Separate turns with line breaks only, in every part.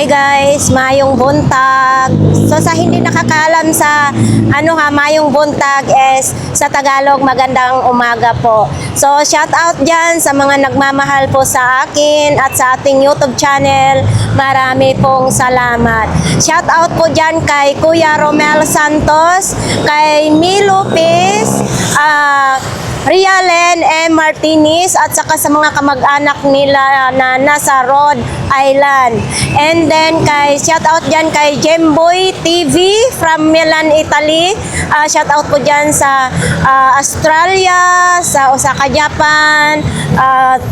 Hi guys, mayong buntag. So sa hindi nakakaalam sa mayong buntag is sa Tagalog magandang umaga po. So shout out diyan sa mga nagmamahal po sa akin at sa ating YouTube channel. Marami pong salamat. Shout out po diyan kay Kuya Romel Santos, kay Milo Pes, Rialen M. Martinez at saka sa mga kamag-anak nila na nasa Rhode Island. And then shout out dyan kay Gemboy TV from Milan, Italy. Shout out po dyan sa Australia, sa Osaka, Japan,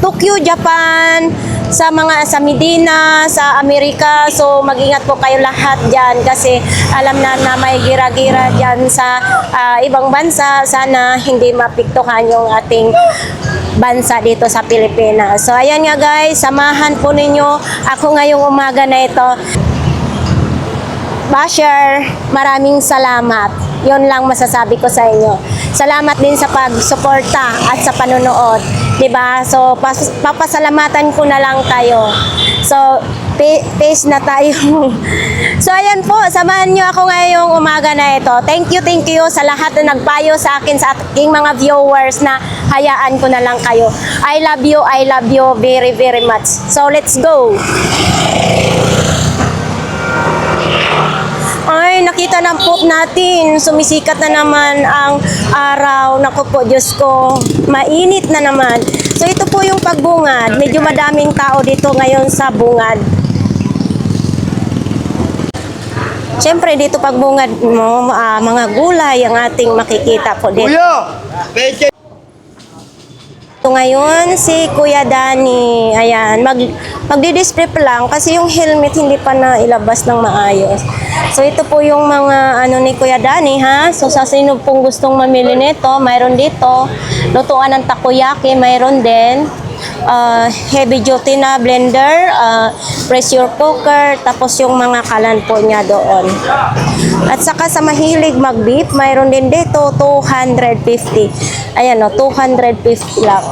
Tokyo, Japan, sa Medina, sa Amerika. So mag-ingat po kayo lahat dyan kasi alam na may gira-gira dyan sa ibang bansa. Sana hindi mapiktuhan yung ating bansa dito sa Pilipinas. So ayan nga guys, samahan po ninyo ako ngayong umaga na ito. Basher, maraming salamat. Yun lang masasabi ko sa inyo. Salamat din sa pagsuporta at sa panonood. Diba? So, papasalamatan ko na lang kayo. So, peace na tayo. So, ayan po. Samahan nyo ako ngayong umaga na ito. Thank you sa lahat na nagpayo sa akin, sa aking mga viewers na hayaan ko na lang kayo. I love you very, very much. So, let's go. Ay, nakita na po natin. Sumisikat na naman ang araw. Naku po, Diyos ko. Mainit na naman. So, ito po yung pagbungad. Medyo madaming tao dito ngayon sa bungad. Siyempre, dito pagbungad mo, mga gulay ang ating makikita po dito. So, ngayon, si Kuya Danny, ayan, magdi-display lang kasi yung helmet hindi pa na ilabas ng maayos. So, ito po yung mga ni Kuya Danny, ha? So, sa sino pong gustong mamili nito, mayroon dito. Lutuan ng takoyaki, mayroon din. Heavy duty na blender, pressure cooker, tapos yung mga kalan po niya doon. At saka sa mahilig mag-beef, mayroon din dito 250. Ayan o, 250 lang.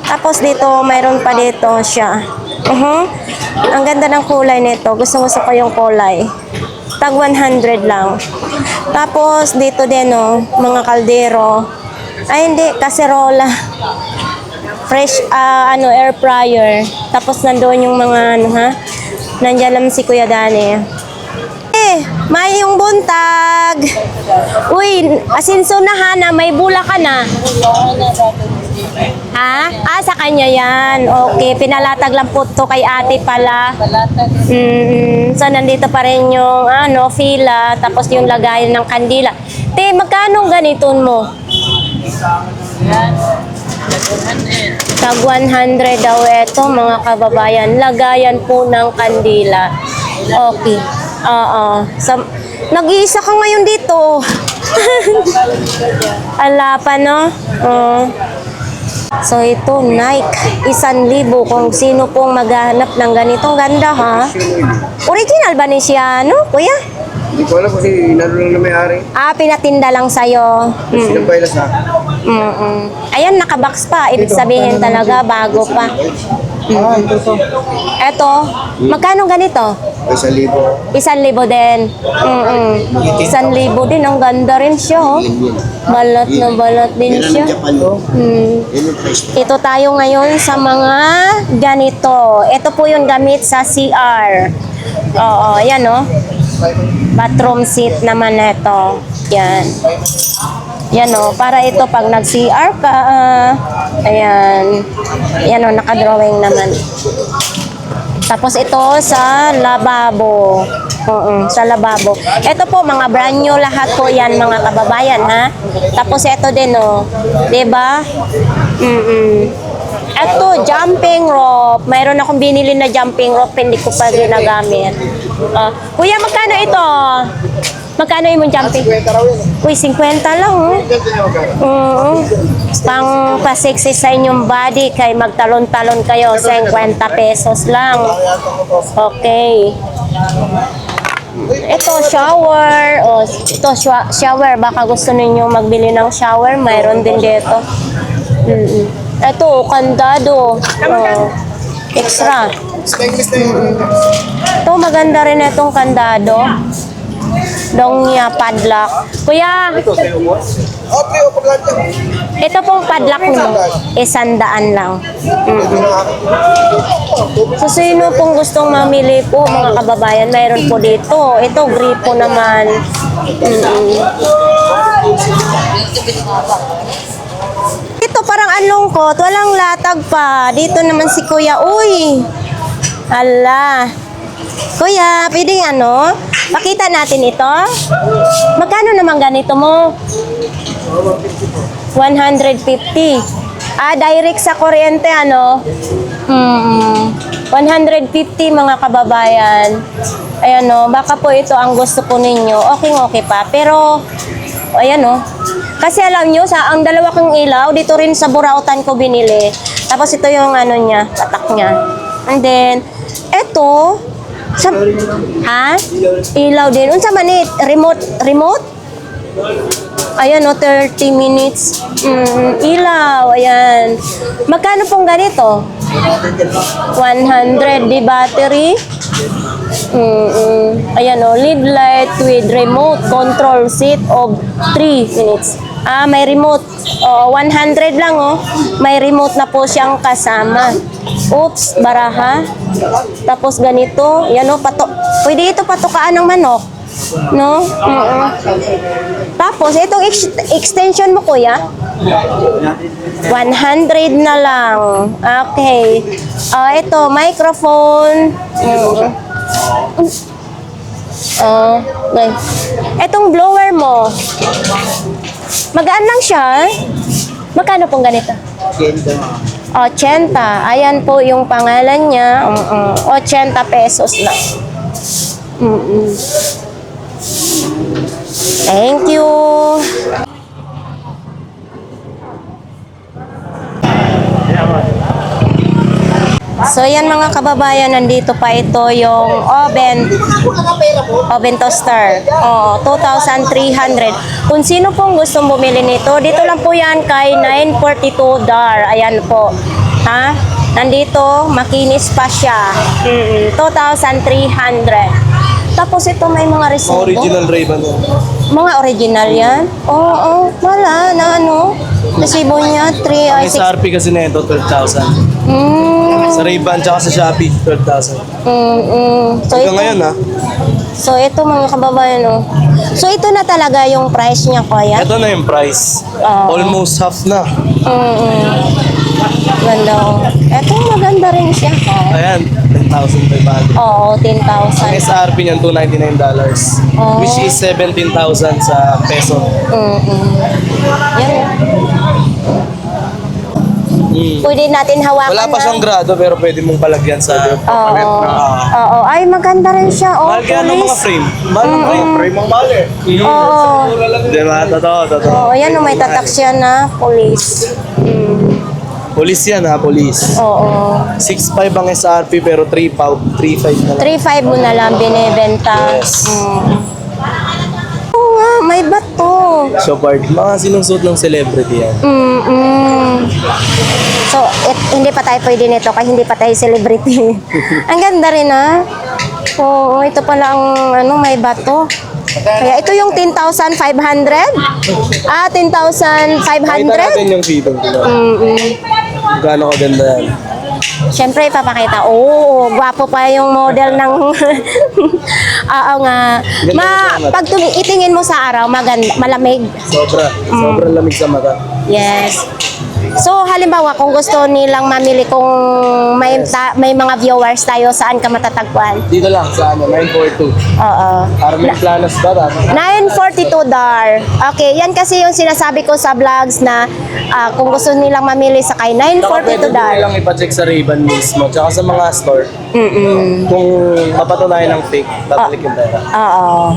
Tapos dito, mayroon pa dito siya. Ang ganda ng kulay nito. Gusto ko yung kulay. Tag 100 lang. Tapos dito din mga kaldero. Ay hindi, kaserola. Fresh, air fryer. Tapos nandoon yung mga Nandiyan lang si Kuya Danny. Mayong buntag. Uy, asinso na Hana, may bula ka na. Ha? Sa kanya yan. Okay, pinalatag lang po to kay ate pala. So, nandito pa rin yung fila, tapos yung lagayan ng kandila. Te, magkano ganiton mo? Tag 100 daw ito, mga kababayan. Lagayan po ng kandila. Okay. So, nag-iisa ka ngayon dito. Ala pa, no? So, ito, Nike. 1,000 kung sino pong maghahanap ng ganitong ganda, ha? Original ba ni siya, kuya?
Hindi ko alam kasi inano lang na may-ari.
Pinatinda lang sa'yo.
Sinabayla sa
Ayan, nakabox pa. Ibig sabihin talaga, bago pa.
ito to.
Eto, magkano ganito?
1,000.
1,000 din. 1,000 din. Ang ganda rin siya, Balat na balat din siya. Ito tayo ngayon sa mga ganito. Ito po yung gamit sa CR. Oo, yan, bathroom seat naman ito. Yan. Yan para ito pag nag-CR ka. Ayan. Yan nakadrawing naman. Tapos ito sa lababo. Sa lababo. Ito po, mga brand new lahat po yan, mga kababayan, ha? Tapos ito din, diba? Ito, jumping rope. Mayroon akong binili na jumping rope, hindi ko pa ginagamit. Kuya, magkano ito? Magkano yung jumping?
50 raw yun.
Uy, 50 lang, Pang pa-sexy sa inyong body, kay magtalon-talon kayo, 50 pesos lang. Okay. Ito, shower. Ito, shower. Baka gusto ninyo magbili ng shower, mayroon din dito. Ito, kandado. Extra. Ito, maganda rin itong kandado. Dongya padlock. Kuya,
Oh, 3 o pag lahat yan.
ito pong padlock mo, 100 lang. So, sino pong gustong mamili po, mga kababayan, mayroon po dito. Ito, gripo naman. Ito, parang anlungkot. Walang latag pa. Dito naman si Kuya. Uy! Hala. Kuya, pwedeng ano? Pakita natin ito. Magkano naman ganito mo? 150. Direct sa kuryente, ano? 150 mga kababayan. Ayan o, baka po ito ang gusto po ninyo. Okay pa. Pero, ayan o. Kasi alam nyo, ang dalawa kong ilaw, dito rin sa Burautan ko binili. Tapos ito yung ano niya, tatak niya. And then, ito, ilaw din. Unsa man it? Remote? Ayan o, 30 minutes. Ilaw, ayan. Magkano pong ganito? 100 di battery. Ayan o, LED light with remote control set of 3 minutes. May remote. 100 lang oh. May remote na po siyang kasama. Oops, baraha. Tapos ganito, yan o, pwede ito patukaan ng manok. No? Tapos, itong extension mo, kuya? 100 na lang. Okay. Ito, microphone. Okay. Itong blower mo. Magaan lang siya. Magkano pong ganito? 80. Ayan po yung pangalan niya. 80 pesos lang. Thank you. So yan mga kababayan, nandito pa ito yung oven toaster. 2,300. Kung sino pong gustong bumili nito, dito lang po yan kay 942 DAR. Ayan po. Ha? Nandito, makinis pa siya. 2,300. Tapos ito may mga resibo.
Original Ray-Ban yan.
Mga original yan? Oo, wala na ano. Resibo niya, 3
Ang SRP kasi na ito, 12,000. Sa Ray-Ban tsaka sa Shopee, 12,000.
So
Hanggang
ito,
ngayon ha.
so ito mga kababayan, oh. So ito na talaga yung price niya, kuya?
Ito na yung price.
Oo.
Almost half na.
Ganda, oh. Ito maganda rin siya, ha?
Ayan, 10,500.
Oo,
Ang
10,000.
SRP niyan, $299.
Oh.
Which is 17,000 sa peso.
Yan. Pwede natin hawakan
Wala pa
na.
siyang grado pero pwede mong palagyan sa...
Oo. Ay, maganda rin siya. Oh,
Mahal kaya ng mga
police.
frame. Mahal ng frame.
Frame ang mahal eh.
Oo.
Diba? Totoo.
Oo, yan, oh, may tatak siya na police.
Police yan ha, police.
Oo.
6,500 ang SRP pero 3,500 na lang.
3,500 mo na lang binibenta.
Yes.
Oo nga, may bato.
So, mga sinusuot ng celebrity yan.
So, hindi pa tayo pwede nito kasi hindi pa tayo celebrity. Ang ganda rin ah. Oo, ito pala ang may bato. Kaya ito yung 10,500? 10,500?
Nakita natin yung feeding ko. Gaano kaganda yan.
Siyempre, ipapakita. Oo, gwapo pa yung model ng... Oo nga. Pag itingin mo sa araw, maganda, malamig.
Sobrang lamig sa mata.
Yes. So, halimbawa, kung gusto nilang mamili kung may mga viewers tayo, saan ka matatagpuan?
Dito lang sa 942.
Oo.
Carmen Planas ba?
942 DAR. Okay, yan kasi yung sinasabi ko sa vlogs na kung gusto nilang mamili sa kay
Saka
942
pwede din
DAR.
nilang ipacheck sa Ray-Ban mismo. Tsaka sa mga store. Kung mapatunayan ng fake, babalik yung pera.
Oo.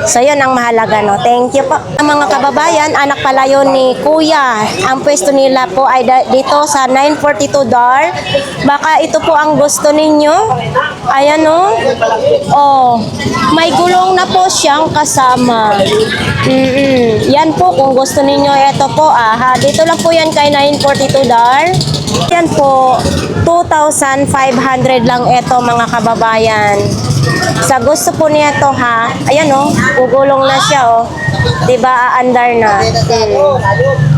So, yun ang mahalaga, no? Thank you po. Ang mga kababayan, anak pala yun ni Kuya. Ang pwesto nila po ay dito sa 942 DAR. Baka ito po ang gusto ninyo. Ayan, no? Oh, may gulong na po siyang kasama. Yan po, kung gusto ninyo, ito po, dito lang po yan kay 942 DAR. Yan po, 2,500 lang ito mga kababayan. Sa gusto po niya to ha. Ayan oh, gugulong na siya oh. Diba, aandar na.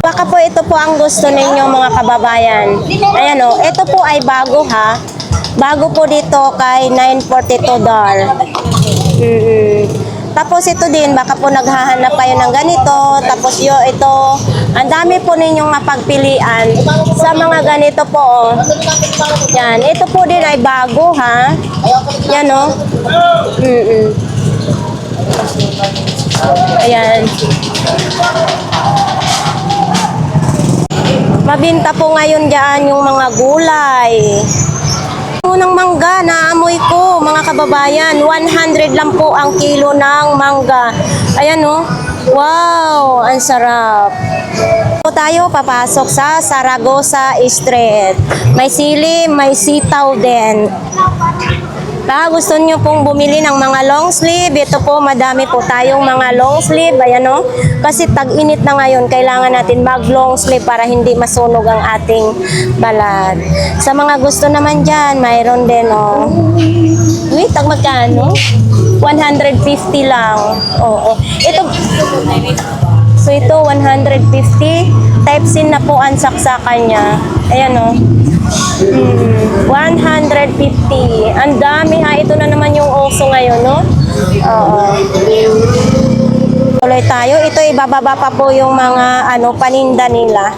Baka po ito po ang gusto ninyo mga kababayan. Ayan oh, ito po ay bago ha. Bago po dito kay $942. Tapos ito din, baka po naghahanap kayo ng ganito. Tapos ito, ang dami po ninyong mapagpilian sa mga ganito po. Oh. Yan, ito po din ay bago ha. Yan oh. Ayan. Mabinta po ngayon dyan yung mga gulay. Unang mangga, naamoy ko mga kababayan, 100 lang po ang kilo ng mangga. Ayan oh, wow, ang sarap. So, tayo papasok sa Zaragoza Street. May sili, may sitaw din. Gusto nyo pong bumili ng mga long sleeve, ito po madami po tayong mga long sleeve, ayan o. Kasi tag-init na ngayon, kailangan natin mag long sleeve para hindi masunog ang ating balat. Sa mga gusto naman dyan, mayroon din o. Uy, tag magkano? 150 lang. Oo. Ito, so ito 150. Type C na po ang saksakan niya. Ayan o. 150. Ang dami ha. Ito na naman yung uso ngayon, no? Oo. Tuloy tayo. Ito ibababa pa po yung mga paninda nila.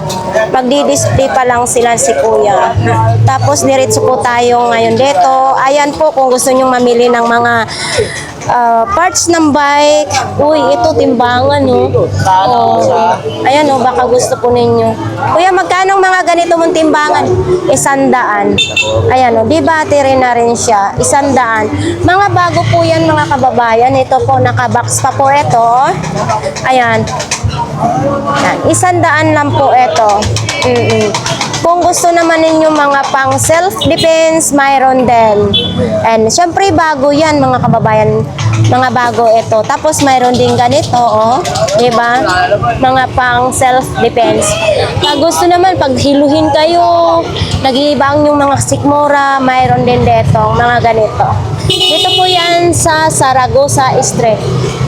Magdi-display pa lang sila si Kuya. Tapos diretso po tayo ngayon dito. Ayan po kung gusto nyo mamili ng mga parts ng bike. Uy, ito timbangan, no? Oh. Ayan, no, baka gusto po ninyo. Kuya, magkano mga ganito mong timbangan? 100. Ayan, no, di battery na rin siya. 100. Mga bago po yan, mga kababayan. Ito po, nakabox pa po ito. Ayan. 100 lang po ito. Kung gusto naman ninyo mga pang self-defense, mayroon din. And syempre bago yan mga kababayan, mga bago ito. Tapos mayroon din ganito, oh. Diba? Mga pang self-defense. Pag gusto naman, pag hiluhin kayo, nag-iibang yung mga sikmura, mayroon din dito, mga ganito. Dito po yan sa Zaragoza Street.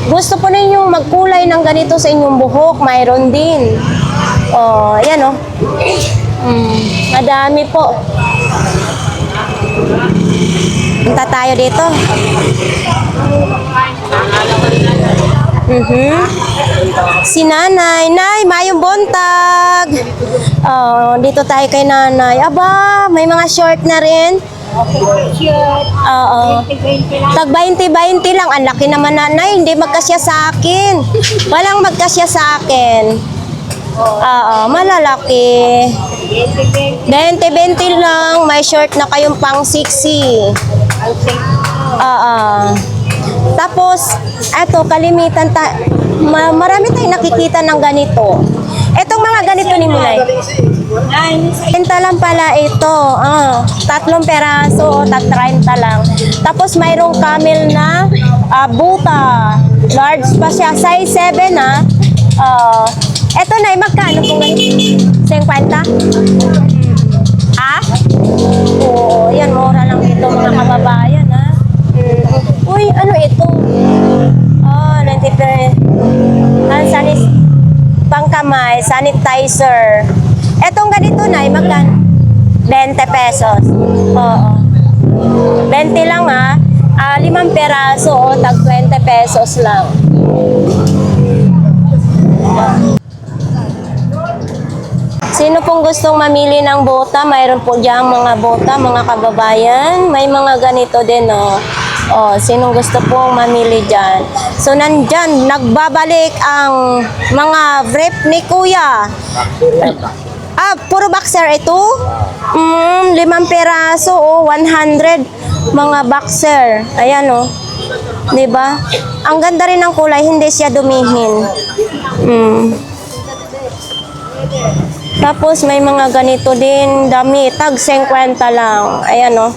Gusto po ninyong magkulay ng ganito sa inyong buhok, mayroon din. Oh, ayan oh. Madami po. Punta tayo dito. Si Nanay. Nay, mayong buntag. Oh, dito tayo kay Nanay. Aba, may mga short na rin. Oo. Tag 20-20 lang. Ang laki naman, Nanay. Hindi magkasya sa akin. Walang magkasya sa akin. Oo, malalaki. 20-20 lang. May short na kayong pang 60. Oo. Tapos, eto, kalimitan marami tayong nakikita ng ganito. Etong mga ganito ni Mulay. Benta lang pala ito. 3 peraso o 30 lang. Tapos mayroong camel na buta. Large pa siya. Size 7 eto na, magkano kung ganito? 50? Ha? Oo, yan, mura lang ito mga kababayan, ha? Uy, ano ito? 90 per... pangkamay, sanitizer. Etong ganito na, magkano? 20 pesos. Oo. 20 lang, ha? 5 peraso o tag 20 pesos lang. Sino pong gustong mamili ng bota? Mayroon po diyang mga bota, mga kababayan. May mga ganito din, oh. Oh, sinong gusto pong mamili dyan? So, nandyan, nagbabalik ang mga brief ni Kuya. Puro boxer ito? 5 peraso, oh, 100. Mga boxer. Ayan, oh. Diba? Ang ganda rin ng kulay, hindi siya dumihin. Tapos may mga ganito din damit, tag 50 lang. Ayan o,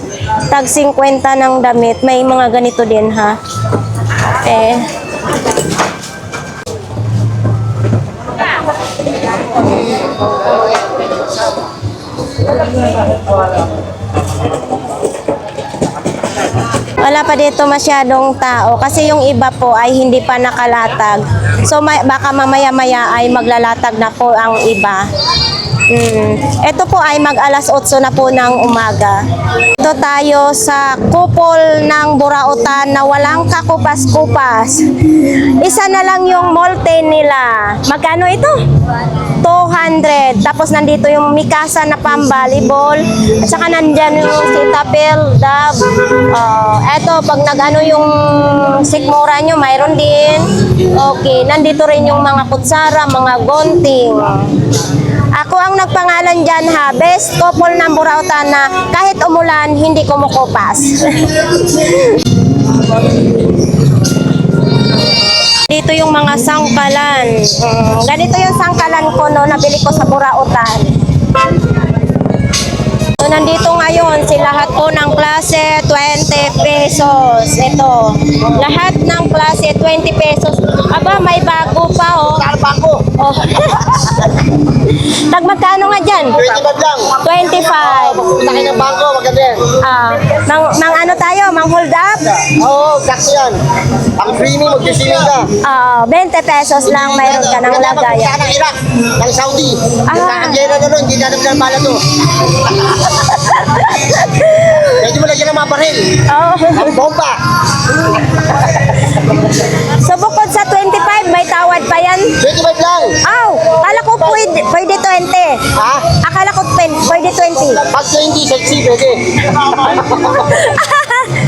tag 50 ng damit. May mga ganito din ha. Wala pa dito masyadong tao kasi yung iba po ay hindi pa nakalatag. So baka mamaya-maya ay maglalatag na po ang iba. Ito po ay mag-alas 8 na po ng umaga. Ito tayo sa kupol ng Burautan na walang kakupas-kupas. Isa na lang yung molte nila. Magkano ito? 200. Tapos nandito yung Mikasa na pang-volleyball. At saka nandyan yung Cetaphil, Dove. Eto, pag nag-ano yung sikmura nyo, mayroon din. Okay, nandito rin yung mga kutsara, mga gonting. Ako ang nagpangalan dyan ha, best couple ng Burautan na kahit umulan, hindi kumukupas. Dito yung mga sangkalan. Ganito yung sangkalan ko no, nabili ko sa Burautan. So, nandito ngayon si lahat po ng klase, 20 pesos. Ito, lahat ng klase, 20 pesos. Aba, may bago pa oh.
Bago.
Oh. Magkano nga dyan?
20 lang.
25.
Laki ng bangko, maganda yan.
Mang ano tayo? Mang hold up?
Oo, sakto yan. Ang creamy, mag-swimming ka.
20 pesos lang mayroon ka ng lagayan.
Magpunta ka ng Iraq, ng Saudi.
Ah.
Kakagera na doon, hindi na naman pala to. Pwede mo lagyan ng mga baril.
Oh.
Ang bomba.
So bukod sa 25, may tawad pa yan?
25 lang.
Aw, akala ko pwede 20.
Ha?
Akala ko pwede 20.
Pag hindi, sexy, pwede.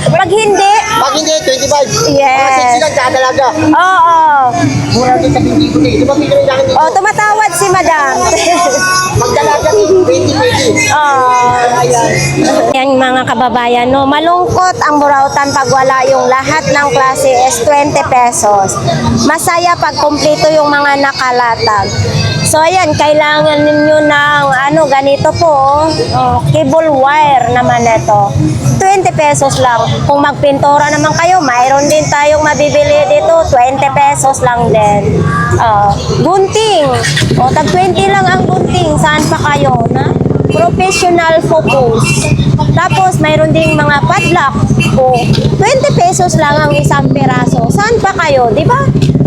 Pag hindi,
Pag hindi, 25.
Yes.
Mga sexy lang, kakalaga.
oo.
Mura din sa hindi ko dito. Di ba pili lang dito?
Oh, tumatawad si madam.
Magdalaga, 20.
Yan mga kababayan, no, malungkot ang Burautan pag wala yung lahat ng klase is 20 pesos. Masaya pag kumpleto yung mga nakalatag. So ayan, kailangan ninyo ng ganito po, cable wire naman ito. 20 pesos lang. Kung magpintura naman kayo, mayroon din tayong mabibili dito, 20 pesos lang din. Gunting. Tag 20 lang ang gunting. Saan pa kayo? Na? Professional focus. Tapos, mayroon ding mga padlock. 20 pesos lang ang isang piraso. Saan pa kayo? Di ba?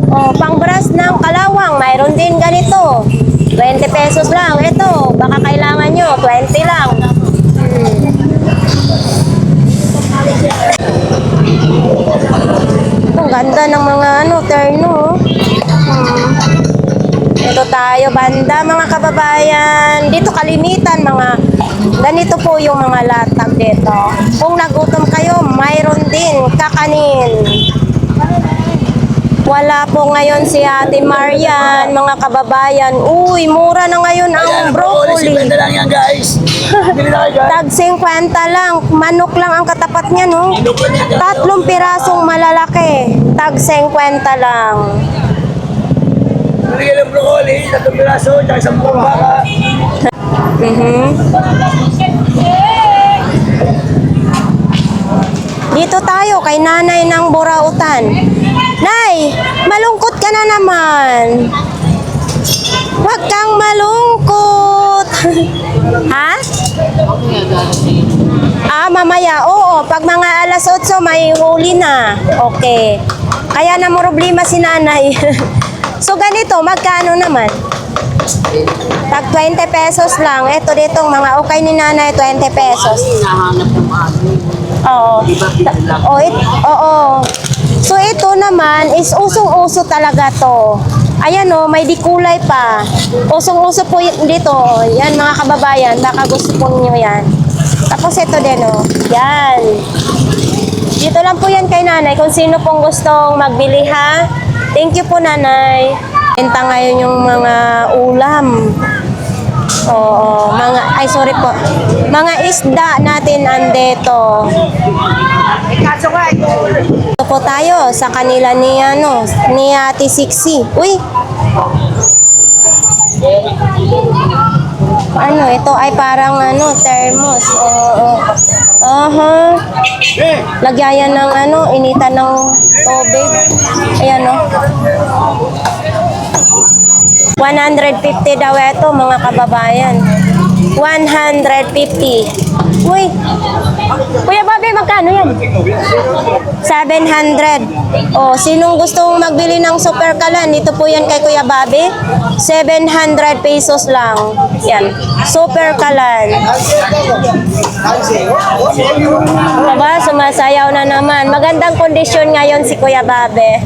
Pang-brush ng kalawang, mayroon din ganito. 20 pesos lang. Ito, baka kailangan nyo, 20 lang. Ang ganda ng mga terno. Ito tayo, banda mga kababayan. Dito kalimitan, mga ganito po yung mga latag dito. Kung nagutom kayo, mayroon din kakanin. Wala po ngayon si Ate Marian, mga kababayan. Uy, mura na ngayon ang broccoli.
lang yan, guys. Bili na kayo, guys.
Tag 50 lang. Manok lang ang katapat niya, no? 3 pirasong malalaki. Tag 50 lang.
Bili ng broccoli, 3 piraso, tsaka 10 baka.
Dito tayo kay nanay ng Burautan. Nay, malungkot ka na naman. Huwag kang malungkot. Ha? Mamaya. Oo, pag mga alas 8 may huli na. Okay. Kaya na mo problema si nanay. So ganito, magkano naman? Tag 20 pesos lang. Ito ditong mga okay ni nanay, 20 pesos. Oo. Oo. So ito naman is usong-uso talaga to. Ayan o, may dikulay pa. Usong-uso po dito. Yan mga kababayan, baka gusto po nyo yan. Tapos ito din o. Yan. Dito lang po yan kay nanay kung sino pong gustong magbili ha. Thank you po nanay. Benta ngayon yung mga ulam. Oo, mga isda natin andito. Ito po tayo sa kanila ni Ate Sixi. Uy! Ito ay parang thermos. Oo. Lagyan ng initan ng tubig. Ayan 150 daw ito mga kababayan. 150. Uy, Kuya Bobby, magkano yan? 700. O, sinong gustong magbili ng super kalan? Dito po yan kay Kuya Bobby. 700 pesos lang. Yan. Super kalan. Diba? Sumasayaw na naman. Magandang kondisyon ngayon si Kuya Bobby.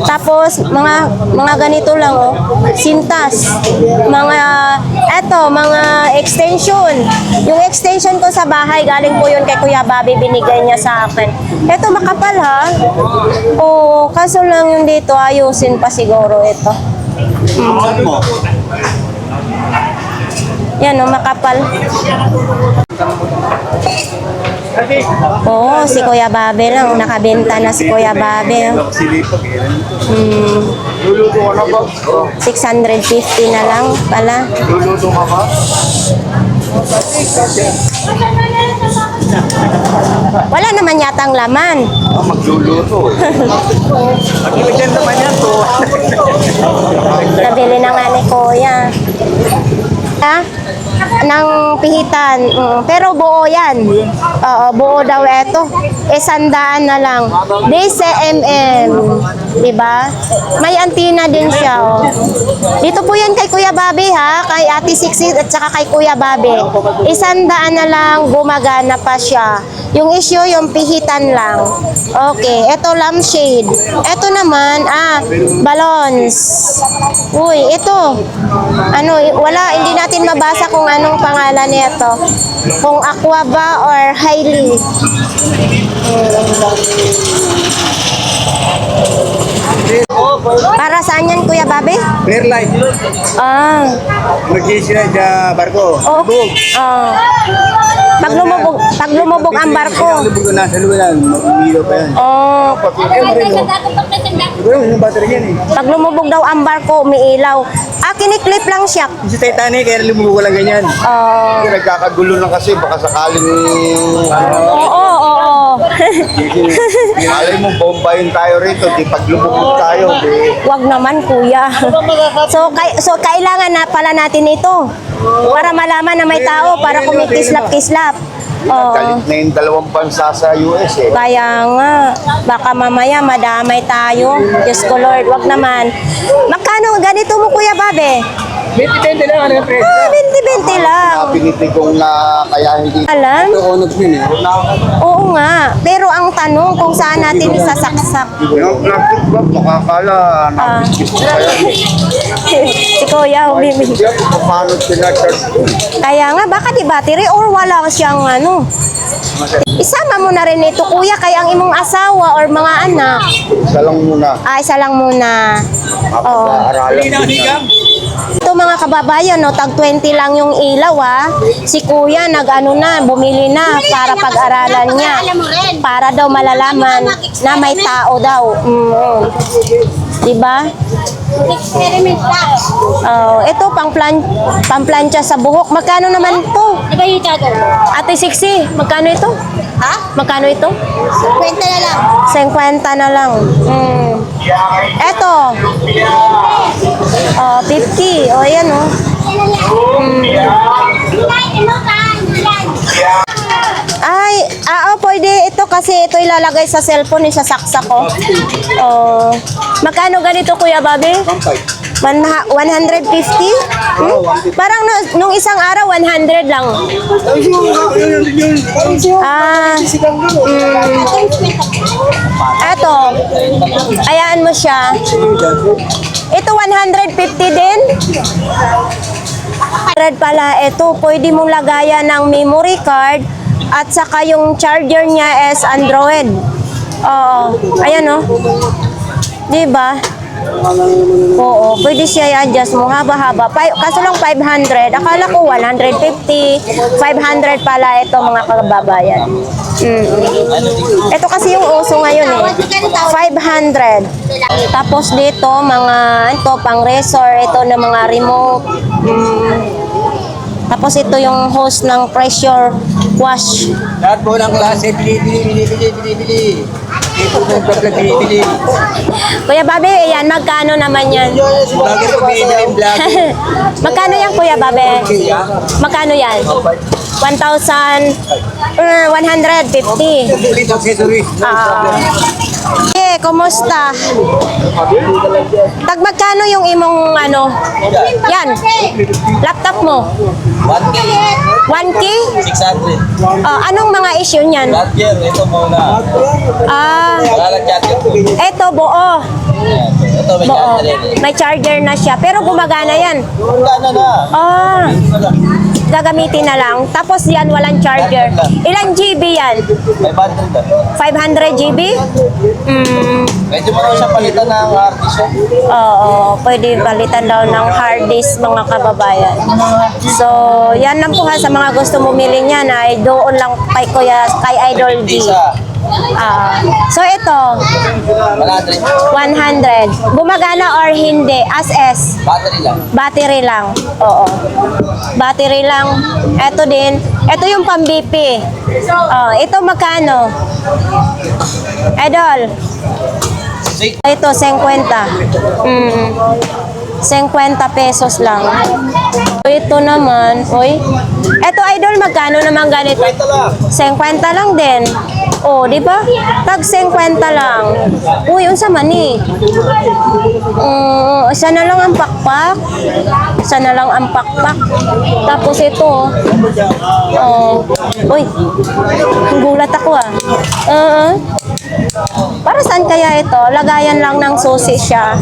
Tapos, mga ganito lang, oh. Sintas. Mga extension. Yung extension ko sa bahay, galing po yun kay Kuya Bobby, binigay niya sa akin. Ito, makapal ha. Oo, kaso lang yung dito, ayusin pa siguro ito. Yan, oh, makapal. Oo, si Kuya Bobby lang. Nakabenta na si Kuya Bobby. 650 na lang pala.
Luluto ka ba?
Wala naman yatang laman.
Magluluto eh. Magbibigyan naman yan to.
Nabili na nga ni Kuya. Ha? Ng pihitan. Pero buo yan. Oo, buo daw ito. 100 na lang. DCMM. Diba? May antina din siya. Oh. Dito po yan kay Kuya Bobby ha. Kay Ate Sixi at saka kay Kuya Bobby. 100 na lang. Gumagana pa siya. Yung issue, yung pihitan lang. Okay. Ito lampshade. Ito naman, balloons. Uy, ito. Wala, hindi natin mabasa kung anong pangalan nito. Kung aqua ba or highly. Para saan yan, Kuya Bobby?
Clear light. Mag-isira sa barko.
Pag lumubog ang barko.
Lubog na nasa luwalan. Umilaw pa yan. Siguro yung battery yan eh.
Pag lumubog daw ang barko, umiilaw. Kiniklip lang siya.
Si Titanic, kaya lumubog wala ganyan. Nagkakagulo na kasi, baka sakaling...
Oo.
Malay mo, bombayin tayo rito, di pag lumubog tayo.
Wag naman, Kuya. So kailangan na pala natin ito. Para malaman na may tao, para kumikislap-kislap.
Galit na yung dalawang bansa sa US eh.
Kaya nga, baka mamaya madamay tayo. Diyos ko Lord, wag naman. Magkano ganito mo, Kuya Bobby?
20-20 lang, ano yung presyo?
20-20 lang.
Piniti kong na kaya hindi.
Alam?
Ito, yun eh.
Oo nga. Pero ang tanong kung saan natin isasaksak.
Yung plastic ba, makakala, nabiskit ko kaya.
Si Kuya, umimig.
Siya, paano sinacharge ko?
Kaya nga, baka di battery or wala siyang Isama mo na rin ito, Kuya, kaya ang imong asawa or mga anak.
Isa lang muna.
Isa lang muna. Oo.
Aralan ko na.
Ito mga kababayan, tag 20 lang yung ilaw Si Kuya bumili na para pag-aralan niya. Para daw malalaman na may tao daw. Diba?
Experiment lang.
Ito pang-plancha sa buhok. Magkano naman to?
Diba yung tago?
Ate Sixi, magkano ito?
Ha?
Magkano ito?
Kwenta na lang.
50 na lang. Eto. 50. Ayan pwede ito kasi ito ilalagay sa cellphone, isasaksak ko. Magkano ganito, Kuya Bobby? 150? Parang nung isang araw, 100 lang. Eto. Ayaan mo siya. Ito 150 din. 100 pala ito. Pwede mong lagayan ng memory card at saka yung charger niya is Android. Ayan Diba? Oo, pwede siya i-adjust mo haba-haba. Kaso lang 500. Akala ko 150. 500 pala ito mga kababayan. Ito kasi yung uso ngayon 500. Tapos dito pang resort, ito na mga remote. Tapos ito yung hose ng pressure wash.
Lahat po ng klase, bili. Ito na yung vlog na binibili.
Kuya Babe, ayan, magkano naman yan?
Vlogger ko binibili yung vlog.
Magkano yan, Kuya Babe? Magkano yan? 1,150.
Complete accessories. No problem.
Eh, kumusta? Tag magkano yung imong ano? Yan. Laptop mo.
1K,
1K?
600.
Anong mga issue niyan?
Charger, ito muna. Wala lang charger ko.
Eto buo.
Ito may
Buo.
charger yan eh.
May charger na siya. Pero gumagana yan.
Wala na. Wala.
Gagamitin na lang. Tapos yan, walang charger. Ilang GB yan?
500 na.
500 GB?
Medyo mo na siya palitan ng hard disk.
Oo, pwede palitan daw ng hard disk mga kababayan. So, yan lang po ha, sa mga gusto bumili niyan ay doon lang kay Kuya, kay Idol D.
Isa.
So ito,
100.
100. Gumagana or hindi? As is.
Battery lang.
Battery lang. Oo. Battery lang. Ito din. Ito yung pang-BP. Ito magkano? Idol. Ito, 50. 50 pesos lang. Ito naman, uy. Ito, Idol, magkano naman ganito? 50 lang din. Oh, di ba? Tag 50 lang. Uy, unsa man ni? Isa na lang ang pakpak. Isa na lang ang pakpak. Tapos ito, uy, gulat ako para saan kaya ito? Lagayan lang ng susi siya.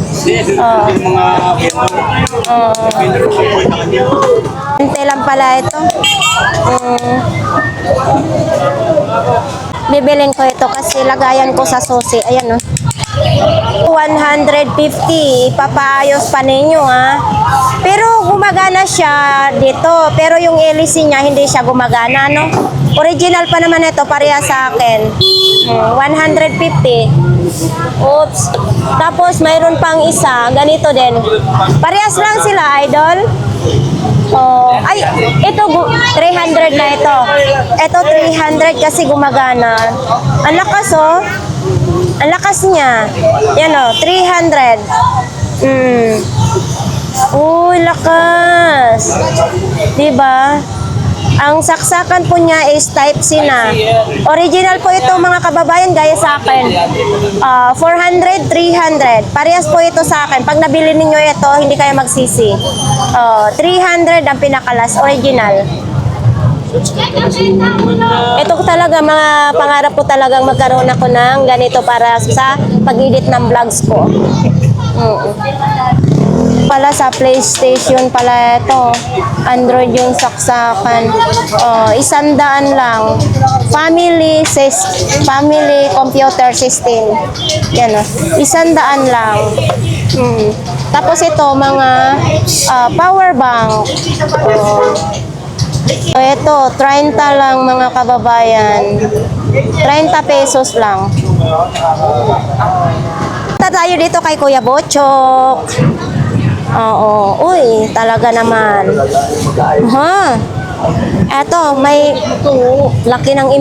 Hintay lang pala ito. Bibilin ko ito kasi lagayan ko sa susi. Ayan 150. Ipapaayos pa ninyo ha. Pero gumagana siya dito. Pero yung LC niya hindi siya gumagana no. Original pa naman ito, pareha sa akin. 150. Oops. Tapos mayroon pang isa, ganito din. Parehas lang sila, Idol. Ay, ito 300 na ito. Ito 300 kasi gumagana. Ang lakas Ang lakas niya. Yan 300. Uy, lakas. Diba? Ang saksakan po niya is Type-C na. Original po ito mga kababayan, gaya sa akin. 400, 300. Parehas po ito sa akin. Pag nabili ninyo ito, hindi kayo magsisi. 300 ang pinakalas, original. Ito talaga, mga pangarap ko talagang magkaroon ako ng ganito para sa pag-edit ng vlogs ko. Pala sa PlayStation pala ito. Android yung saksakan. 100 lang. Family computer system. Yan 100 lang. Tapos ito mga power bank. Ito 30 lang mga kababayan. 30 pesos lang. Tayo dito kay Kuya Bochok. Oo, uy, talaga naman. Eto, may laki ng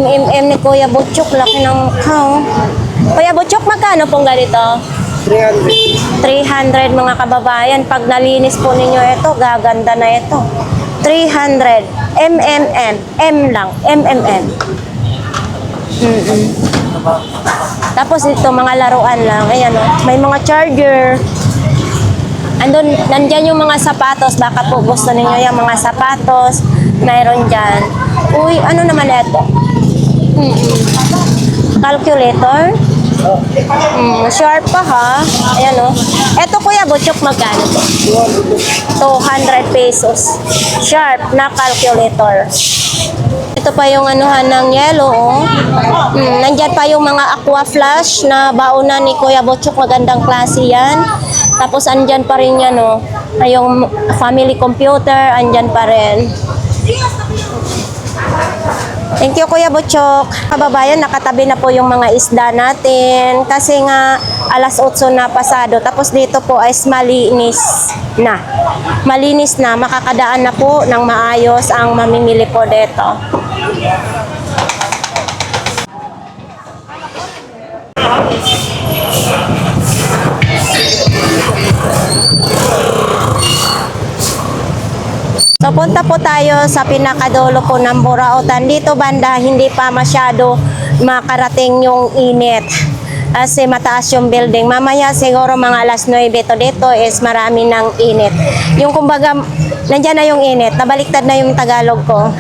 ni Kuya Butchok, laki ng Kuya Butchok, magkano pong ganito? 300 mga kababayan. Pag nalinis po ninyo ito, gaganda na ito. 300. M lang. Tapos ito, mga laruan lang. Ayan may mga charger. Nandyan yung mga sapatos. Baka po gusto ninyo yung mga sapatos. Mayroon dyan. Uy, ano naman ito? Calculator. Sharp pa ha. Ayan Ito Kuya Butchok, magkano to? 200 pesos. Sharp na calculator. Ito pa yung anuhan ng yellow Nandyan pa yung mga aqua flash na bauna ni Kuya Butchok. Magandang klase yan. Tapos andyan pa rin yan yung family computer. Andyan pa rin. Thank you Kuya Butchok. Kababayan, nakatabi na po yung mga isda natin kasi nga alas 8 na pasado. Tapos dito po ay malinis na. Malinis na, makakadaan na po ng maayos ang mamimili po dito. So punta po tayo sa pinakadulo po ng Burautan. Dito banda hindi pa masyado makarating yung init. Kasi mataas yung building. Mamaya siguro mga alas 9 to dito is marami ng init. Yung kumbaga, nandyan na yung init. Nabaliktad na yung Tagalog ko.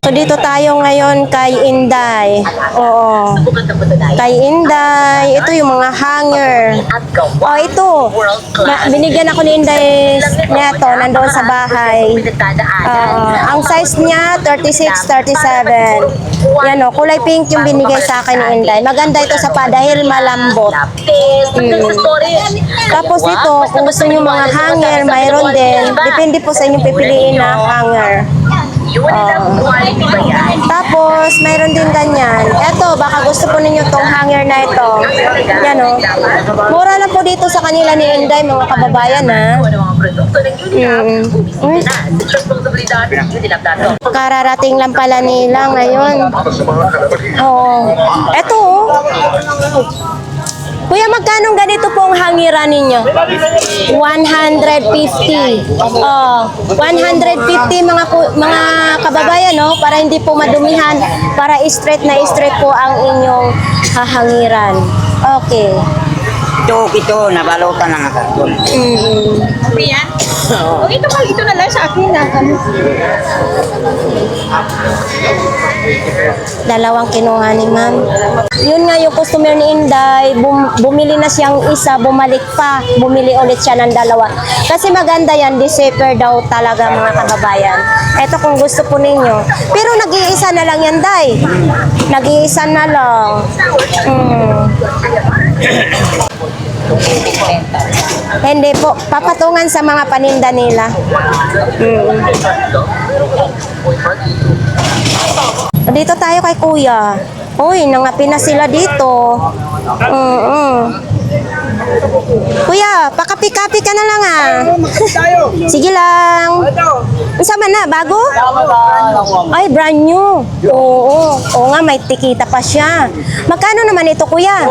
So dito tayo ngayon kay Inday. Oo. Kay Inday. Ito yung mga hanger. Oh, ito. Binigyan ako ni Inday neto nandoon sa bahay. Ang size niya 36, 37. Yan o, kulay pink yung binigay sa akin ni Inday. Maganda ito sa dahil malambot. Tapos ito, kung gusto niyo mga hanger, mayroon din. Depende po sa inyong pipiliin na hanger. Tapos, mayroon din ganyan. Eto, baka gusto po ninyo tong hanger na ito. Yan o. Mura lang po dito sa kanila ni Inday, mga kababayan ha. Kararating lang pala nila ngayon. Oo. Eto oh. Kuya, magkano ganito pong hangiran ninyo? 150. 150 mga kababayan, no? Para hindi po madumihan, para straight na straight po ang inyong hahangiran. Okay.
Ito, nabalutan ng karton.
Yan. Ito na lang sa akin na.
Dalawang kinuha ni ma'am. Yun nga yung customer ni Inday, bumili na siyang isa, bumalik pa, bumili ulit siya ng dalawa. Kasi maganda yan, deceiver daw talaga mga kababayan. Eto kung gusto po ninyo. Pero nag-iisa na lang yan, Day. Nag-iisa na lang. Hindi po, papatungan sa mga paninda nila. Dito tayo kay Kuya. Uy, nangapi na sila dito. Kuya, pakapi-kapi ka na lang ah. Sige lang. Sama na, bago? Ay, brand new. Oo, oo nga, may tikita pa siya. Magkano naman ito, Kuya?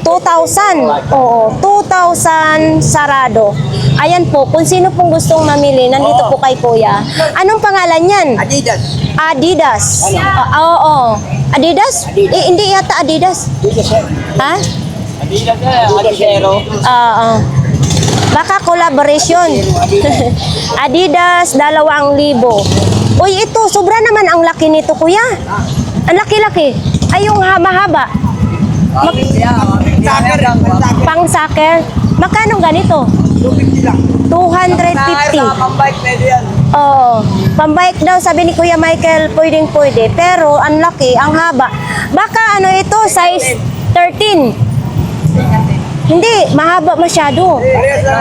2,000. Oo, 2,000 sarado. Ayan po, kung sino pong gustong mamili, nandito po kay Kuya. Anong pangalan yan?
Adidas.
Adidas. Oo. Adidas? Hindi yata Adidas. Ha?
Adisero.
Oo. Baka collaboration. Adidas, 2,000. Uy, ito, sobra naman ang laki nito, Kuya. Ang laki-laki. Ay, yung haba-haba. Pang soccer. Magkano ganito? 250. Oo. Pambike daw, sabi ni Kuya Michael, pwedeng-pwede. Pero, ang laki, ang haba. Baka ano ito, size 13. Hindi, mahaba masyado. 11,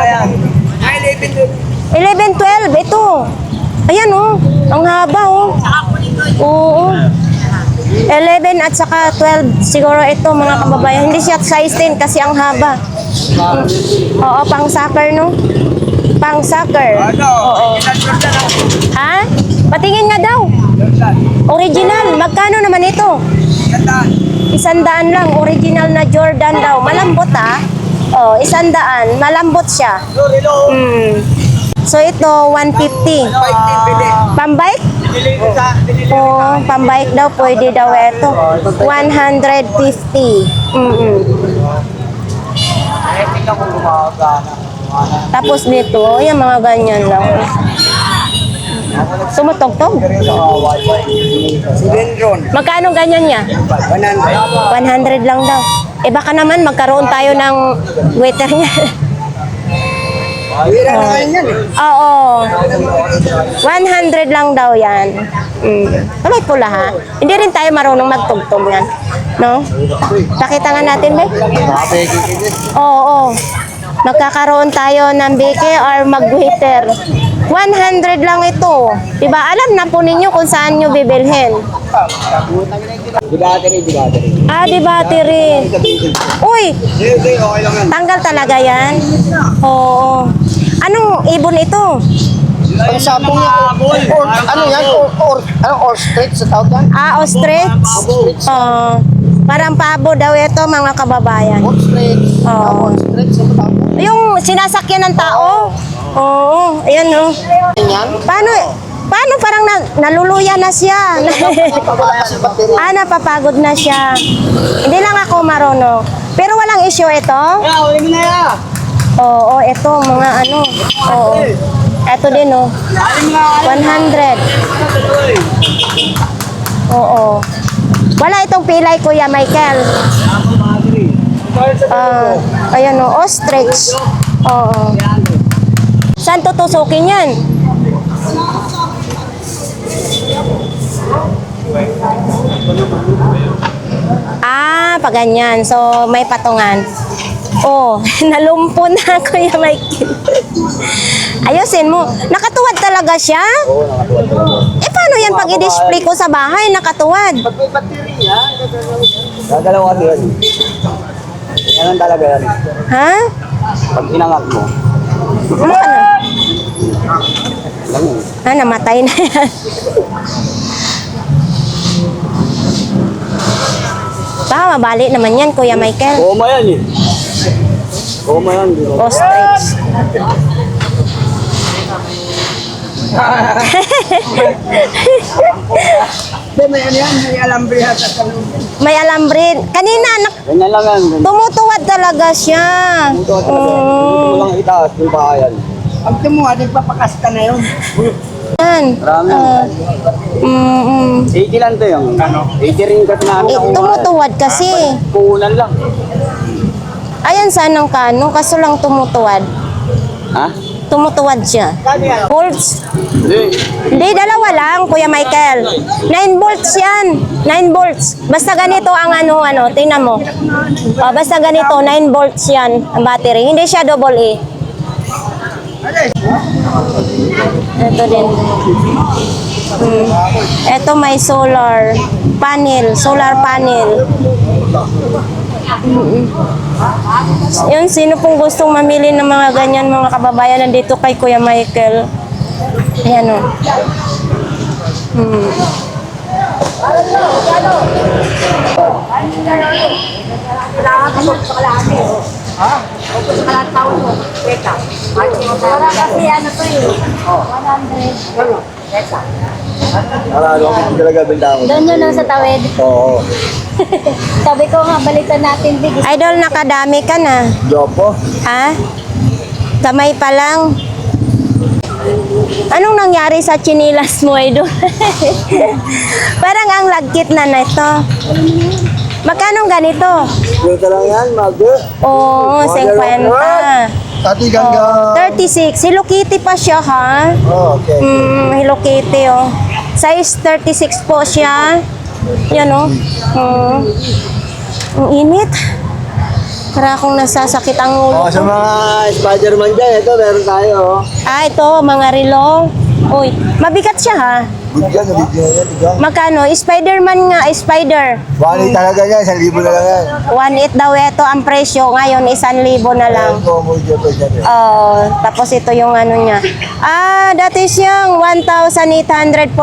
12, ito. Ayan oh, ang haba oh. Oo. 11 at saka 12, siguro ito mga kababayan. Hindi siya size 10 kasi ang haba. Oo, pang soccer no? Pang soccer. Oo. Ha? Patingin nga daw. Original, magkano naman ito? 100 lang, original na Jordan daw. Malambot ah. Oh, 100. Malambot siya. So ito, 150. Pambike? Oh, pambike daw, pwede daw ito. 150. Tapos nito, yung mga ganyan lang. Sumutog-tog? Magkano ganyan niya? 100 lang daw. Eh baka naman magkaroon tayo ng waiter niya. Oo. 100 lang daw yan. Kamay pula ha. Hindi rin tayo marunong magtugtog yan. No? Pakita nga natin, Bay. Oo. Magkakaroon tayo ng bike or mag-waiter. 100 lang ito. Diba? Alam na po ninyo kung saan nyo bibilhin. Ah, di battery. Uy! Tanggal talaga yan? Oo. Anong ibon ito?
Pagsapong yung ano yan? Ostrich sa tawag yan?
Ah, ostrich? Parang pabo daw ito mga kababayan.
Ostrich.
Oo.
Ostrich sa tawag yan?
Yung sinasakyan ng tao. Oo, ayan oh. Paano parang naluluya na siya? Napapagod na siya. Hindi lang ako marunong. Pero walang issue ito? Oo, ito mga ano. Oo. Ito din oh. 100. Oo. Wala itong pilay, Kuya Michael. Ayan oh, ostrich. Oo. Saan tutusukin yan? Pa ganyan. So, may patungan. Oh, nalumpo na, Kuya Michael. Ayusin mo. Nakatuwad talaga siya?
Oo, nakatuwad talaga.
Paano yan pag i-display ko sa bahay? Nakatuwad.
Pag may baterya, gagalaw kasi yan. Yan talaga yan.
Ha?
Pag inangat mo,
Ano ka na?
lang yun.
Namatay na yan. Mabali naman yan, Kuya Michael.
Koma yan eh. Koma yan. Di ba?
Ostrich.
May ano yan, may alambre hata sa loob.
May alambre. Kanina,
Ganyan lang yan.
tumutuwad talaga siya.
Ito talaga. Ito mo lang itaas yung bahayan.
Pag tumuha, nagpapakas ka na yun.
Yan.
Marami. 80 lang to yung. 80 rin kasi namin.
Tumutuwad kasi.
Puhunan lang.
Ayan sanang kano, kaso lang tumutuwad.
Ha?
Tumutuwad siya. Volts.
Hindi.
Hindi, dalawa lang, Kuya Michael. 9 volts yan. 9 volts. Basta ganito ang ano, tingnan mo. Basta ganito, 9 volts yan ang battery. Hindi siya double A. Ito din. Ito may solar panel. Yun, sino pong gustong mamili ng mga ganyan, mga kababayan, nandito kay Kuya Michael. Ayan o.
Maralo ako talaga bintangon.
Doon yun lang sa tawid.
Oo.
Sabi ko nga, balitan natin, Big.
Idol, nakadami ka na.
Jopo.
Ha? Kamay pa lang. Anong nangyari sa chinilas mo, Idol? Parang ang lagkit na ito. Magkano ganito?
Dito lang yan, mago.
Oo, 50.
Tati gangga.
36. Hello Kitty pa siya, ha?
Oh, okay.
Hello Kitty, oh. Size 36 po siya. Yan, oh. Ang init. Para akong nasasakit ang ulo.
Oh, sa mga Spider-Man dyan, ito meron tayo. Oh.
Ito, mga relo. Uy, mabigat siya, ha?
Bigyan, nabigyan yan, bigyan.
Magkano? Spider-Man nga, spider.
Bali talaga yan, 1,000 na lang yan.
1.8 daw ito ang presyo. Ngayon, 1,000 na lang.
Ito, mo dyan pa dyan.
Tapos ito yung ano niya. Dati siyang 1,849.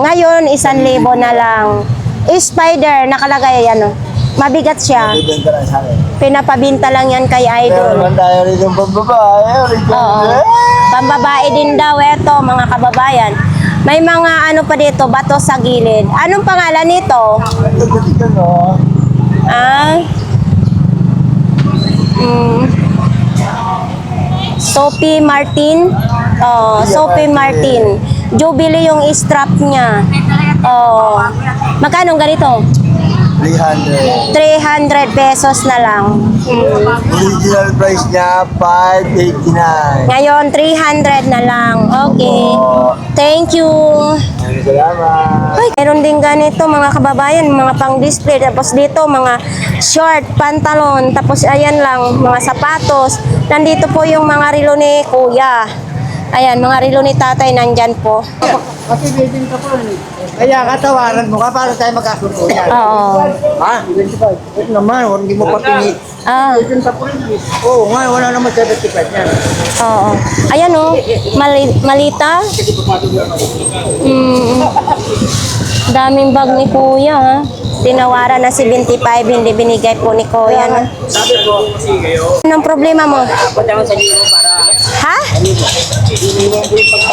Ngayon, 1,000 na lang. Spider, nakalagay yan. Mabigat siya.
Bibenta lang sa akin.
Pinapabinta lang yan kay
Meron
Idol.
man tayo rin yung pambabae.
Oo. Pambabae din daw ito, mga kababayan. May mga ano pa dito, bato sa gilid. Anong pangalan nito? Sophie Martin. Sophie Martin. Jubilee yung strap niya. Magkano ganito?
300.
300 pesos na lang.
Original price niya, 589.
Ngayon, 300 na lang. Okay. Thank you.
Maraming salamat.
Ay, meron din ganito mga kababayan, mga pang-display. Tapos dito, mga short, pantalon. Tapos ayan lang, mga sapatos. Nandito po yung mga relo ni Kuya. Ayan, mga relo ni Tatay nandyan po.
Kasi bidding ka po. Kaya katawaran mo ka para tayo magkasundo yan.
Oo.
Ha? 25. Ito naman, hindi mo pa pini. Bidding ka po rin. Oo, nga, wala naman 75 yan.
Oo. Ayan o, malita. Daming bag ni Kuya, ha? Tinawaran na 75, hindi binigay po ni Kuya. No? Anong problema mo? Ha?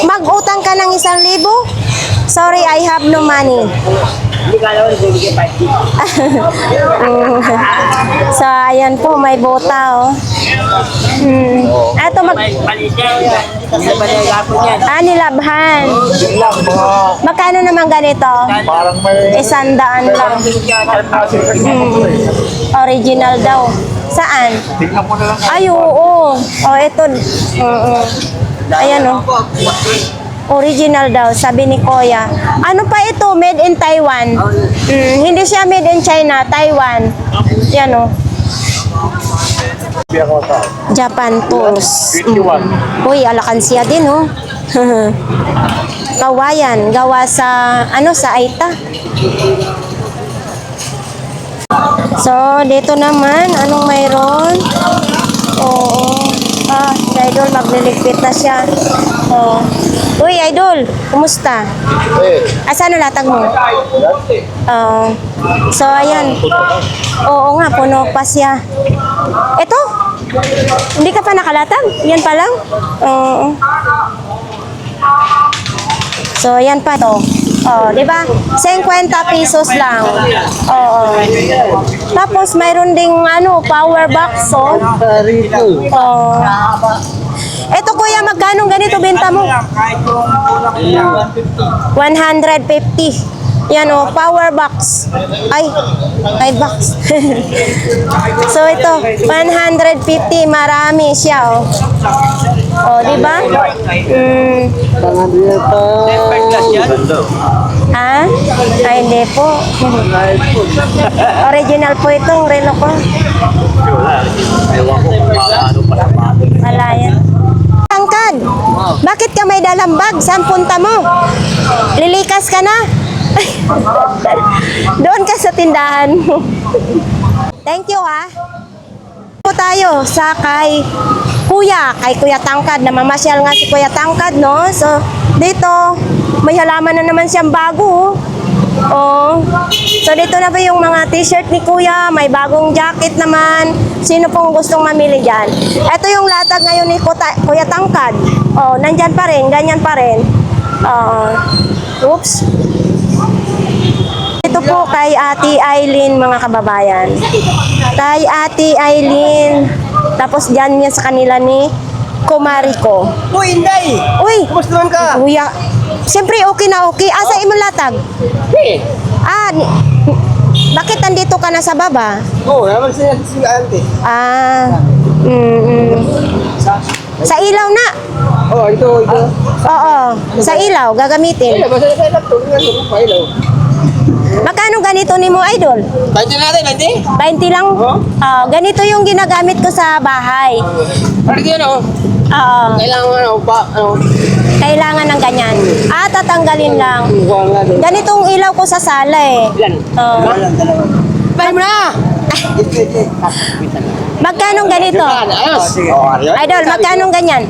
Mag-utang ka ng 1,000? Sorry, I have no money. So, ayan po, may bota, oh. Eto, nilabhan. Magkano naman ganito?
Parang may...
100 lang. Original daw. Saan?
Tingnan mo na lang.
Ay, oo. Oh, ito. Ayan, oh. Original daw, sabi ni Kuya. Ano pa ito? Made in Taiwan. Hindi siya made in China, Taiwan. Yan, oh. Japan Tools.
51.
Uy, alakansiya din, oh. Kawayan, gawa sa, sa Aita. So, dito naman, anong mayroon? Oo. Si Idol, magliligpit na siya. Oh. Uy, Idol, kumusta? Asan ang latag mo? So, ayan. Oo nga, puno pa siya. Ito? Hindi ka pa nakalatag? Yan pa lang? Oo. So, ayan pa to. Di ba? 50 pesos lang. Oo. Tapos, mayroon ding, power box, oh. Eto, Kuya, magkano ganito benta mo? 150. Yan, oh, power box. Ay box. So, ito, 150. Marami siya, oh. Di ba? Ha? Ay, hindi po. Original po itong relo ko. Malayan. Tangkad, bakit ka may dalang bag? Saan punta mo? Lilikas ka na? Doon ka sa tindahan mo. Thank you, ha. Po tayo sa kay Kuya Tangkad. Namamasyal nga si Kuya Tangkad, no? So, dito, may halaman na naman siyang bago. So, dito na ba yung mga t-shirt ni Kuya? May bagong jacket naman. Sino pong gustong mamili dyan? Ito yung latag ngayon ni Kuya Tangkad. Nandyan pa rin, ganyan pa rin. Oops. Ito po kay Ate Aileen, mga kababayan. Kay Ate Aileen. Tapos dyan yan sa kanila ni Kumariko.
Uy, Inday!
Uy!
Kumusta naman ka?
Kuya, siyempre okay na okay. Asa imong latag? Bakit andito ka na sa baba?
Naman siya si Ante.
Sa ilaw na.
Ito.
Oo, sa ilaw gagamitin.
Basta na tayo laptop. Ilaw.
Magkano ganito ni mo, Idol?
20 natin, 20?
20 lang? Ganito yung ginagamit ko sa bahay.
Ano yun,
Oo.
Kailangan
Kailangan ng ganyan. Tatanggalin lang. Ganitong ilaw ko sa sala eh.
Bye mo na!
Magkano ganito? Idol, magkano ganyan?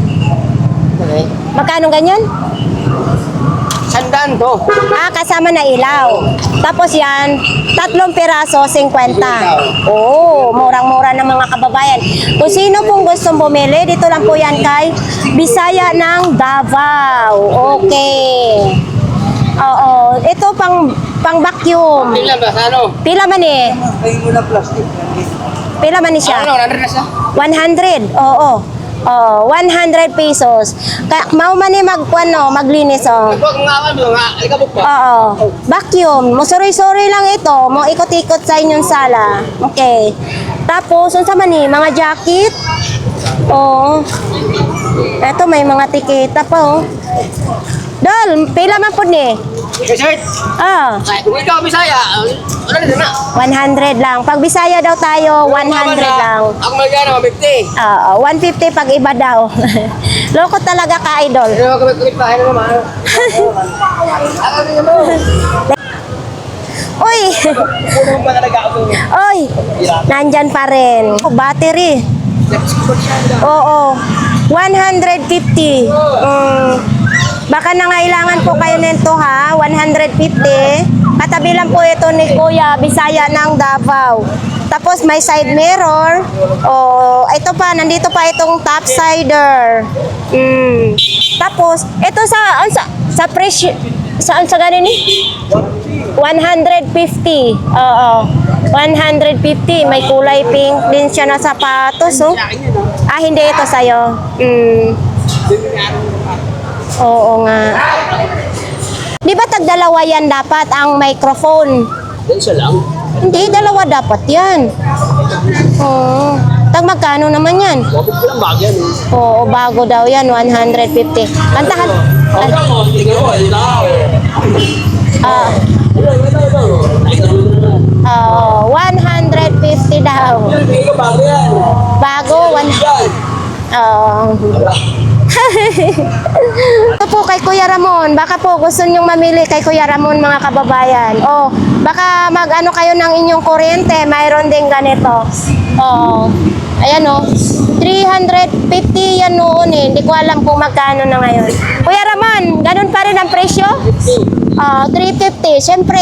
Magkano ganyan?
Sandaan to.
Kasama na ilaw. Tapos yan, 3 piraso, 50. Murang-mura ng mga kababayan. Kung sino pong gustong bumili, dito lang po yan kay Bisaya ng Davao. Okay. Oo. Ito pang vacuum.
Pila ba? Ano?
Pila man eh?
Ay, muna plastic.
Pila man ni siya?
100 na siya?
100. Oo. 100 pesos. Mao man ni maglinis, oh.
Huwag nga mo, alikabok pa.
Vacuum. Sorry lang ito. Mo ikot-ikot sa inyong sala. Okay. Tapos, unsa man ni mga jacket? Eto may mga tiketa pa, oh. Dol, pila man pud ni?
T-shirt. Kung ikaw Bisaya, ano na?
100 lang. Pag Bisaya daw tayo, 100 lang.
Ako magkano, 50.
150 pag iba daw. Loko talaga ka, Idol.
Ano ka magkakit na naman? Ako rin mo.
Uy!
Puno pa talaga ako.
Oy! Nandyan pa rin. Battery. Oo. 150. Baka nangailangan po kayo nito, ha? 150. Katabi lang po ito ni Kuya, Bisaya ng Davao. Tapos may side mirror. Oh, ito pa, nandito pa itong top sider. Tapos, ito sa presyo, sa ganin ni? 150. Oo. 150. May kulay pink din siya na sapatos. Oh. Ah, hindi ito sa'yo. Oo nga. Di ba tagdalawa yan dapat ang microphone?
Isa lang.
Hindi, dalawa dapat yan. Oo. Tag magkano naman yan?
Bakit ko lang bagay yan eh.
Oo, bago daw yan, 150. Kantahan. Ah. 150 daw. Bago, Ito po kay Kuya Ramon. Baka po gusto nyong mamili kay Kuya Ramon, mga kababayan. O, baka mag-ano kayo ng inyong kuryente. Mayroon din ganito. O, ayan o. 350 yan noon eh. Hindi ko alam kung magkano na ngayon. Kuya Ramon, ganun pa rin ang presyo? 350. Siyempre,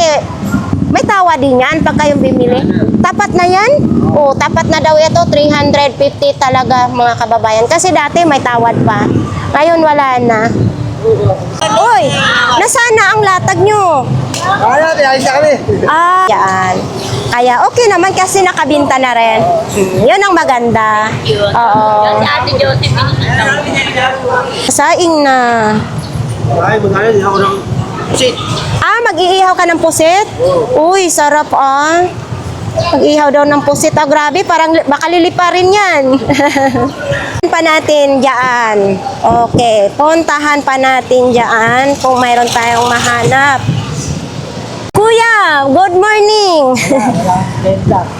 may tawa din yan pag kayong bimili. Tapat na yan? Oo, tapat na daw ito. 350 talaga, mga kababayan. Kasi dati may tawad pa. Ngayon wala na. Uy, nasaan na ang latag nyo?
Kaya, tinalis na kami.
Ah, yan. Kaya okay naman kasi nakabinta na rin. Yun ang maganda. Oo.
Si Ate Josephine.
Saing na.
Ay, magkano din ako ng sit.
Ah, mag-iihaw ka ng pusit? Uy, sarap ah. Mag-ihaw daw ng pusit. Ah, grabe, parang baka lilipa rin yan. Pa natin dyan. Okay, puntahan pa natin dyan kung mayroon tayong mahanap. Kuya, good morning.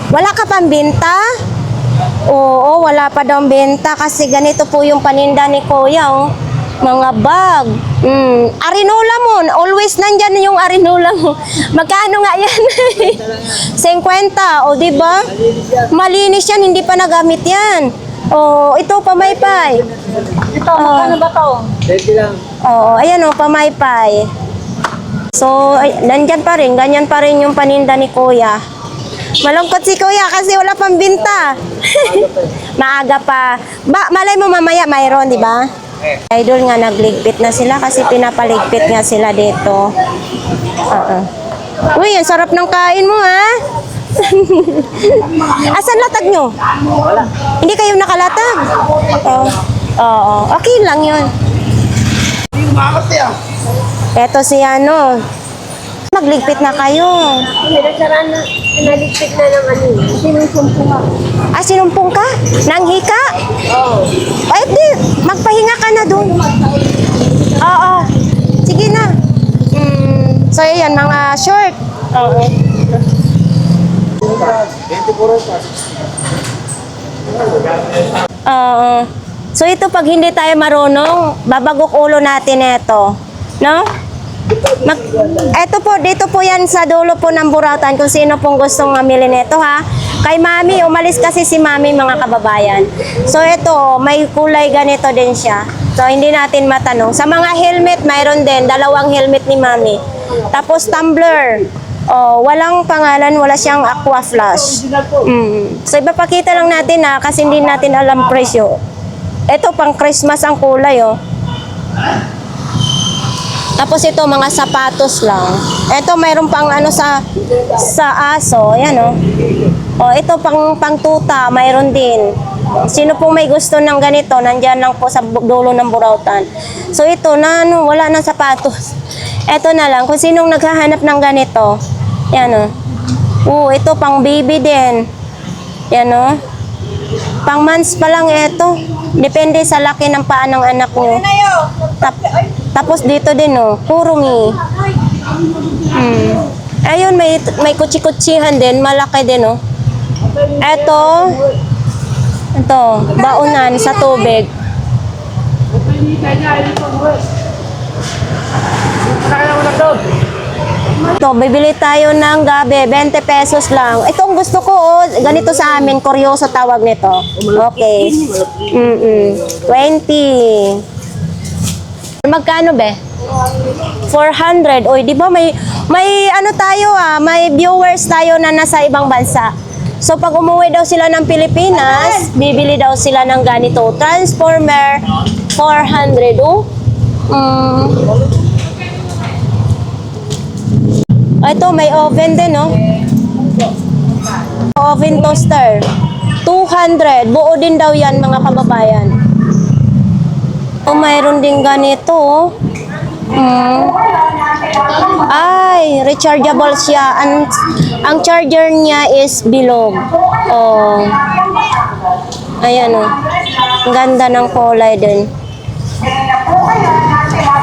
Wala ka pang binta? Oo, wala pa daw benta kasi ganito po yung paninda ni Kuya, oh. Mga bag. Arinola mo. Always nandyan yung arinola mo. Magkano nga yan? 50. O, diba? Malinis yan. Hindi pa nagamit yan. O, ito, pamaypay.
Ito, magkano ba to?
20 lang.
Oo, ayan o, pamaypay. So, nandyan pa rin. Ganyan pa rin yung paninda ni Kuya. Malungkot si Kuya kasi wala pang binta. Maaga pa. Malay mo mamaya mayroon, di ba? Idol nga nagligpit na sila kasi pinapaligpit nga sila dito. Uy, ang sarap ng kain mo ha. Asan latag nyo? Wala. Hindi kayo nakalatag? Oo. Okay lang yun.
Hindi umakot yan.
Eto si ano. Magligpit na kayo.
Naligpit na ng ano. Sinusumpong ako.
Ah, sinumpong ka? Nanghika? Oo. Ay, di. Magpahinga ka na dun. Oo. Sige na. So, yan, mga short. Oo. Oo. So, ito pag hindi tayo marunong, babagok ulo natin ito. No? Eto po, dito po yan sa dulo po ng Burautan kung sino pong gustong mamili nito ha. Kay Mami, umalis kasi si Mami, mga kababayan. So ito, may kulay ganito din siya. So hindi natin matanong. Sa mga helmet, mayroon din, 2 helmet ni Mami. Tapos tumbler. Oh, walang pangalan, wala siyang aqua flash. So ipapakita lang natin ha, kasi hindi natin alam presyo. Ito pang Christmas ang kulay oh. Tapos ito, mga sapatos lang. Ito, mayroon pang ano sa aso. Ayan, oh. Oh, ito, pang tuta. Mayroon din. Sino pong may gusto ng ganito, nandyan lang po sa dulo ng Burautan. So, ito, na, ano, wala ng sapatos. Ito na lang. Kung sinong naghahanap ng ganito. Ayan, oh. Ito, pang baby din. Ayan, oh. Pang months pa lang ito. Depende sa laki ng paa ng anak nyo. Tapos dito din, oh, kurungi. Ayun, may kutsi-kutsihan din, malaki din, oh. Ito, baunan sa tubig. Ito, bibili tayo ng gabi, 20 pesos lang. Ito ang gusto ko, oh, ganito sa amin, kuryoso tawag nito. Okay. 20. Magkano be? 400. Oy, di ba may ano tayo may viewers tayo na nasa ibang bansa. So pag umuwi daw sila ng Pilipinas, bibili daw sila ng ganito, Transformer 400. Oh. Ito may oven din, no? Oven toaster. 200. Buo din daw yan, mga kababayan. O mayroon din ganito, oh. Ay, rechargeable siya. Ang charger niya is bilog. Oh. Ayan, oh. Ang ganda ng kulay din.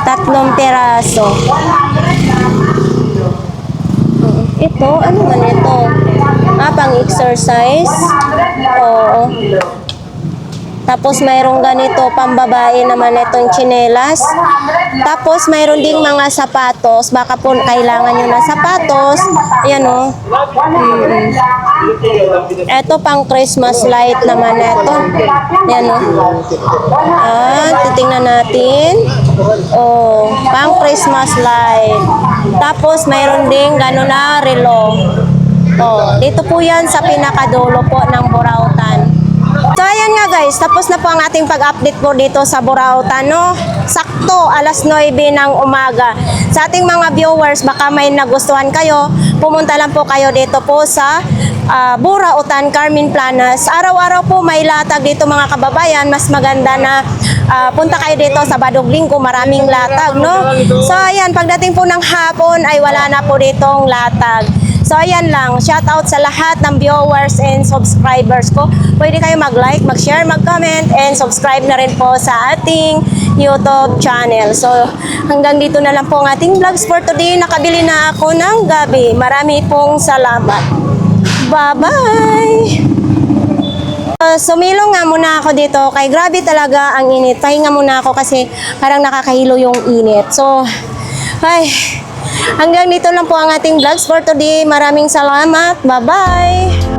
3 piraso. Ito, ano man ito? Pang-exercise. Oo. Tapos mayroong ganito, pambabae naman itong tsinelas. Tapos mayroon ding mga sapatos. Baka po kailangan nyo na sapatos. Ayan o. Ito pang Christmas light naman ito. Ayan o. Titingnan natin. Oh, pang Christmas light. Tapos mayroon ding gano'n na relo. Oh, dito po yan sa pinakadulo po ng Burautan. So ayan nga guys, tapos na po ang ating pag-update po dito sa Burautan, no? Sakto, alas 9 ng umaga. Sa ating mga viewers, baka may nagustuhan kayo, pumunta lang po kayo dito po sa Burautan, Carmen Planas. Araw-araw po may latag dito mga kababayan, mas maganda na punta kayo dito sa Badog Linggo, maraming latag, no? So ayan, pagdating po ng hapon ay wala na po ditong latag. So ayan lang, shout out sa lahat ng viewers and subscribers ko. Pwede kayo mag-like, mag-share, mag-comment, and subscribe na rin po sa ating YouTube channel. So hanggang dito na lang po ang ating vlogs for today. Nakabili na ako ng gabi. Marami pong salamat. Bye-bye! Sumilong nga muna ako dito. Kay grabe talaga ang init. Pahinga muna ako kasi parang nakakahilo yung init. So, ay... Hanggang dito lang po ang ating vlogs for today. Maraming salamat. Bye-bye!